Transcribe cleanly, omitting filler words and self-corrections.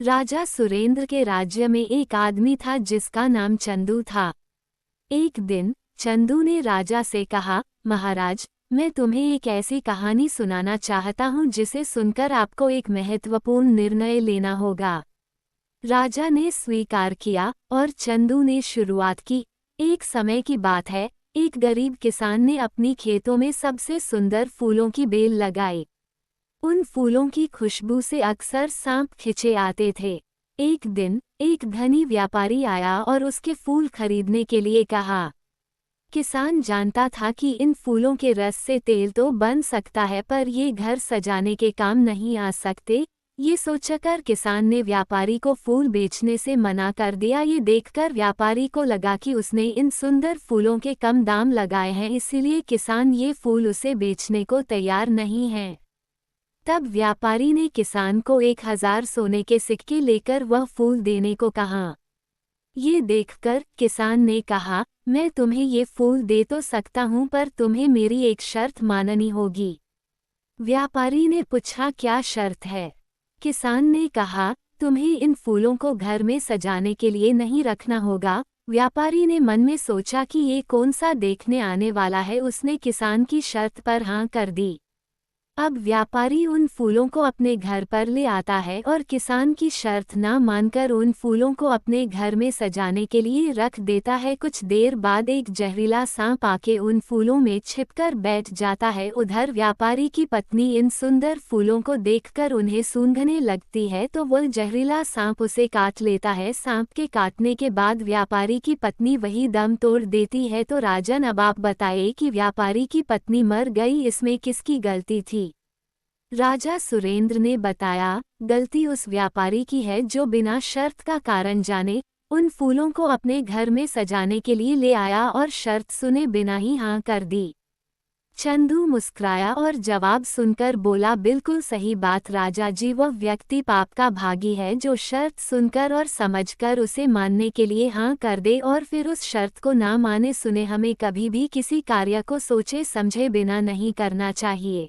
राजा सुरेंद्र के राज्य में एक आदमी था जिसका नाम चंदू था। एक दिन चंदू ने राजा से कहा, महाराज, मैं तुम्हें एक ऐसी कहानी सुनाना चाहता हूँ जिसे सुनकर आपको एक महत्वपूर्ण निर्णय लेना होगा। राजा ने स्वीकार किया और चंदू ने शुरुआत की। एक समय की बात है, एक गरीब किसान ने अपनी खेतों में सबसे सुंदर फूलों की बेल लगाई। उन फूलों की खुशबू से अक्सर सांप खिंचे आते थे। एक दिन एक धनी व्यापारी आया और उसके फूल खरीदने के लिए कहा। किसान जानता था कि इन फूलों के रस से तेल तो बन सकता है, पर ये घर सजाने के काम नहीं आ सकते। ये सोचकर किसान ने व्यापारी को फूल बेचने से मना कर दिया। ये देखकर व्यापारी को लगा कि उसने इन सुंदर फूलों के कम दाम लगाए हैं, इसलिए किसान ये फूल उसे बेचने को तैयार नहीं है। तब व्यापारी ने किसान को 1000 सोने के सिक्के लेकर वह फूल देने को कहा। ये देखकर किसान ने कहा, मैं तुम्हें ये फूल दे तो सकता हूँ, पर तुम्हें मेरी एक शर्त माननी होगी। व्यापारी ने पूछा, क्या शर्त है? किसान ने कहा, तुम्हें इन फूलों को घर में सजाने के लिए नहीं रखना होगा। व्यापारी ने मन में सोचा कि ये कौन सा देखने आने वाला है। उसने किसान की शर्त पर हाँ कर दी। अब व्यापारी उन फूलों को अपने घर पर ले आता है और किसान की शर्त ना मानकर उन फूलों को अपने घर में सजाने के लिए रख देता है। कुछ देर बाद एक जहरीला सांप आके उन फूलों में छिपकर बैठ जाता है। उधर व्यापारी की पत्नी इन सुंदर फूलों को देखकर उन्हें सूंघने लगती है तो वह जहरीला सांप उसे काट लेता है। सांप के काटने के बाद व्यापारी की पत्नी वही दम तोड़ देती है। तो राजन, अब आप बताइए कि व्यापारी की पत्नी मर गई, इसमें किसकी गलती थी? राजा सुरेंद्र ने बताया, गलती उस व्यापारी की है जो बिना शर्त का कारण जाने उन फूलों को अपने घर में सजाने के लिए ले आया और शर्त सुने बिना ही हाँ कर दी। चंदू मुस्कुराया और जवाब सुनकर बोला, बिल्कुल सही बात राजा जी, वह व्यक्ति पाप का भागी है जो शर्त सुनकर और समझकर उसे मानने के लिए हाँ कर दे और फिर उस शर्त को ना माने सुने। हमें कभी भी किसी कार्य को सोचे समझे बिना नहीं करना चाहिए।